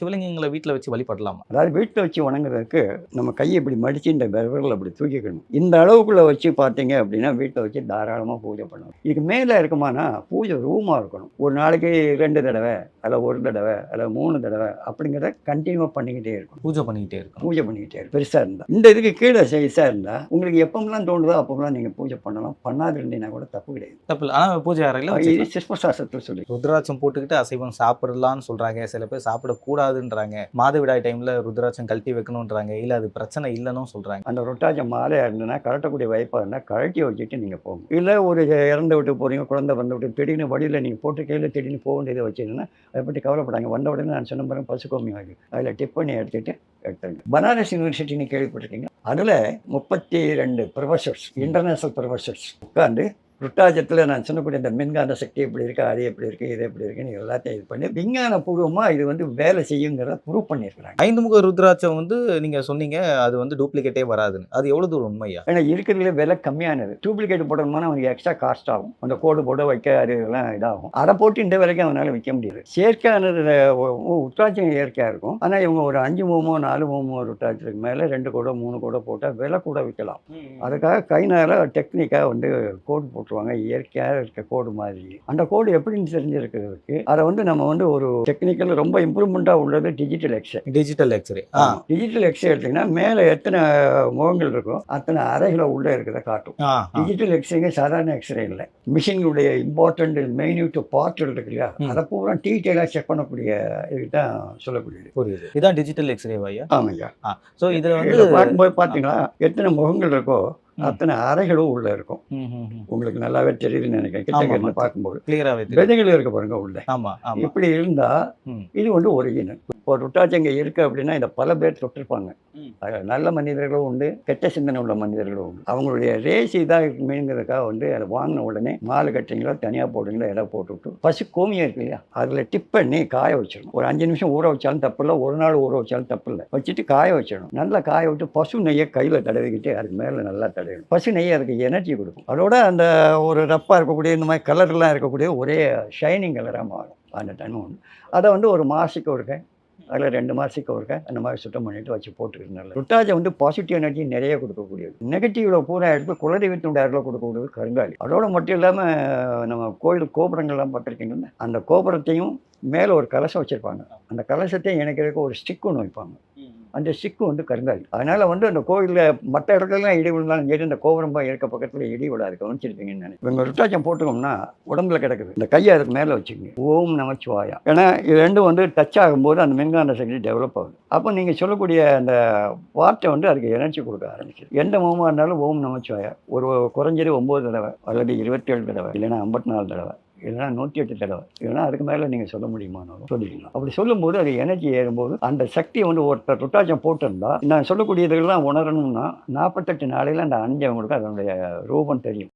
சிவலிங்கங்களை வீட்ல வச்சு வழிபடலாமா? அதாவது வீட்டில் வச்சு வணங்குறதுக்கு நம்ம கையை இப்படி மடித்து இந்த விரல்களை அப்படி தூக்கிக்கணும். இந்த அளவுக்குள்ளே வச்சு பார்த்தீங்க அப்படின்னா வீட்டில் வச்சு தாராளமாக பூஜை பண்ணணும். இதுக்கு மேலே இருக்குமானா பூஜை ரூமாக இருக்கணும். ஒரு நாளைக்கு 2 தடவை அதில் 1 தடவை அதில் 3 தடவை அப்படிங்கிறத கண்டினியூவாக பண்ணிக்கிட்டே இருக்கணும். பூஜை பண்ணிக்கிட்டே இருக்கணும். பூஜை பண்ணிக்கிட்டே இருக்கும் பெருசாக இருந்தால். இந்த இதுக்கு கீழே சைஸாக இருந்தால் உங்களுக்கு எப்போமெல்லாம் தோணுதோ அப்போமெல்லாம் நீங்கள் பூஜை பண்ணலாம். பண்ணாது இருந்தீங்கன்னா கூட தப்பு கிடையாது. தப்பு இல்ல. ஆனா பூஜை அறையில இது சிஸ்மசாஸ்திரத்தில் சொல்லி ருத்ராட்சம் போட்டுக்கிட்டு அசைவம் சாப்பிடலாம்னு சொல்றாங்க. சில பேர் சாப்பிடக்கூடாதுன்றாங்க. மாதவிடாய் டைம்ல ருத்ராட்சம் கழட்டி வைக்கணுன்றாங்க. இல்ல அது பிரச்சனை இல்லைன்னு சொல்றாங்க. அந்த ரொட்டாச்சம் மாலையாக இருந்ததுன்னா கழட்டக்கூடிய வாய்ப்பாக இருந்தால் கழட்டி வச்சுட்டு நீங்கள் போகணும். இல்லை ஒரு இறந்து விட்டு போகிறீங்க, குழந்தை வந்து விட்டு திடீர்னு வழியில் நீங்கள் போட்டு கையில் திடீர்னு போக வேண்டியதை வச்சுருந்தீங்கன்னா அதை பற்றி கவலைப்படாங்க. வந்த உடனே நான் சொன்ன பிறகு பசுக்கோமி வாங்கி அதில் டிப் பண்ணி எடுத்துகிட்டு எடுத்துங்க. பனாரஸ் யூனிவர்சிட்டின்னு கேள்விப்பட்டிருக்கீங்க. அதில் 32 ப்ரொஃபஸர்ஸ், இன்டர்நேஷ்னல் ப்ரொஃபஸர்ஸ் உட்காந்து ருட்டாஜத்தில் நான் சொன்னக்கூடிய இந்த மின்காந்த சக்தி எப்படி இருக்குது, அது எப்படி இருக்குது, இது எப்படி இருக்குன்னு எல்லாத்தையும் இது பண்ணி விஞ்ஞானபூர்வமாக இது வந்து வேலை செய்யுங்கிறத ப்ரூவ் பண்ணியிருக்கிறாங்க. 5 முக ருத்ராட்சம் நீங்க சொன்னீங்க அது டூப்ளிகேட்டே வராதுன்னு. அது எவ்வளவு தூரம் உண்மையா? ஏன்னா இருக்கிறதுல விலை கம்மியானது. டூப்ளிகேட் போடணும்னா அவனுக்கு எக்ஸ்ட்ரா காஸ்ட் ஆகும். அந்த கோடு போட வைக்க அது எல்லாம் இதாகும். அதை போட்டு இந்த விலைக்கு அவனால் விற்க முடியாது. செயற்கையானது ருத்ராட்சம் இயற்கையாக இருக்கும். ஆனால் இவங்க ஒரு 5 முகமோ 4 முகமோ ருத்ராட்சத்துக்கு மேலே 2 கோடோ 3 கோடோ போட்டால் விலை கூட விற்கலாம். அதுக்காக கைனால டெக்னிக்காக வந்து கோடு போட்டு இயற்கையாக இருக்க கோடு மாதிரி. அந்த கோடு எப்படின்னு தெரிஞ்சிருக்கிறதுக்கு அதை வந்து நம்ம வந்து ஒரு டெக்னிக்கல் ரொம்ப இம்ப்ரூவ்மெண்ட்டாக உள்ளது டிஜிட்டல் எக்ஸ்ரே. டிஜிட்டல் எக்ஸ்ரே எடுத்தீங்கன்னா மேலே எத்தனை முகங்கள் இருக்கோ அத்தனை அறைகளை உள்ளே இருக்கிறத காட்டும். டிஜிட்டல் எக்ஸ்ரேங்க சாதாரண எக்ஸ்ரே இல்லை. மிஷினுடைய இம்பார்ட்டன்ட் மைன்யூட் பார்ட்கள் இருக்கு இல்லையா, அதை பூரா டீட்டெயிலாக செக் பண்ணக்கூடிய இதுதான் சொல்லக்கூடியது. புரியுது. இதான் டிஜிட்டல் எக்ஸ்ரே ஐயா. ஆமாங்க. ஸோ இதில் வந்து பார்க்கும்போது பார்த்தீங்களா எத்தனை முகங்கள் இருக்கோ அத்தனை அறைகளும் உள்ள இருக்கும். உங்களுக்கு நல்லாவே தெரியுதுன்னு நினைக்கிறேன். கிட்ட பார்க்கும்போது விதைகள் இருக்க பாருங்க உள்ள. இப்படி இருந்தா இது வந்து ஒரிஜினல். இப்போ ருட்டாச்சங்க இருக்கு அப்படின்னா இதை பல பேர் தொட்டிருப்பாங்க. நல்ல மனிதர்களும் உண்டு, கெட்ட சிந்தனை உள்ள மனிதர்களும் உண்டு. அவங்களுடைய ரேஸ் இதாக மீன்கிறதுக்காக வந்து அதை வாங்கின உடனே மாலை கட்டுறீங்களோ தனியாக போடுறீங்களோ இடம் போட்டுவிட்டு பசு கோமியம் இருக்கு இல்லையா அதில் டிப் பண்ணி காய வச்சிடணும். ஒரு 5 நிமிஷம் ஊற வச்சாலும் தப்பு இல்லை, ஒரு நாள் ஊற வச்சாலும் தப்பு இல்லை. வச்சுட்டு காய வச்சிடணும். நல்லா காய விட்டு பசு நெய்யை கையில் தடவிக்கிட்டு அதுக்கு மேலே நல்லா தடவிடும். பசு நெய் அதுக்கு எனர்ஜி கொடுக்கும். அதோட அந்த ஒரு ரப்பாக இருக்கக்கூடிய இந்த மாதிரி கலர்லாம் இருக்கக்கூடிய ஒரே ஷைனிங் கலராக மாறும் அந்த டைம் ஒன்று. அதை வந்து ஒரு மாதத்துக்கு ஒருக்க அதில் 2 மாதத்துக்கு ஒருக்க அந்த மாதிரி சுத்தம் பண்ணிட்டு வச்சு போட்டுக்கிறதுனால ருட்டாஜை வந்து பாசிட்டிவ் எனர்ஜி நிறைய கொடுக்கக்கூடியது. நெகட்டிவில் பூரா எடுத்து குலதெய்வத்தினுடைய அருளை கொடுக்கக்கூடியது கருங்காலி. அதோட மட்டும் இல்லாமல் நம்ம கோயில் கோபுரங்கள்லாம் பார்த்துருக்கீங்கன்னா அந்த கோபுரத்தையும் மேலே ஒரு கலசம் வச்சுருப்பாங்க. அந்த கலசத்தையும் இணைக்கிறதுக்கு ஒரு ஸ்டிக் ஒன்று வைப்பாங்க. அந்த ஸ்டிக்கு வந்து கருங்காலி. அதனால் வந்து அந்த கோயிலில் மற்ற இடத்துலலாம் இடி விழுந்தாலும் சரி இந்த கோபுரம் இருக்க பக்கத்தில் இடி விடாது. கவனிச்சிருப்பீங்கன்னு நினைக்கிறேன். இவங்க ருட்டாச்சம் போட்டுக்கோம்னா உடம்புல கிடக்குது. இந்த கையை அதுக்கு மேலே வச்சுக்கோங்க. ஓம் நமச்சிவாயா. ஏன்னா இது ரெண்டும் வந்து டச் ஆகும்போது அந்த மின்காந்த சக்தி டெவலப் ஆகுது. அப்போ நீங்கள் சொல்லக்கூடிய அந்த வார்த்தை வந்து அதுக்கு எனர்ஜி கொடுக்க ஆரம்பிச்சிது. எந்த முகமாக இருந்தாலும் ஓம் நமச்சிவாயா ஒரு குறைஞ்சது 9 தடவை அல்லது 27 தடவை இல்லைன்னா 54 தடவை இல்லைனா 108 தடவை இல்லைனா அதுக்கு மேலே நீங்கள் சொல்ல முடியுமானாலும் சொல்லிக்கலாம். அப்படி சொல்லும்போது அது எனர்ஜி ஏறும்போது அந்த சக்தியை வந்து ஒருத்தர் ருட்டாச்சம் போட்டிருந்தா நான் சொல்லக்கூடியதுலாம் உணரணும்னா 48 நாளையில் அந்த அஞ்சவங்களுக்கு அதனுடைய ரூபம் தெரியும்.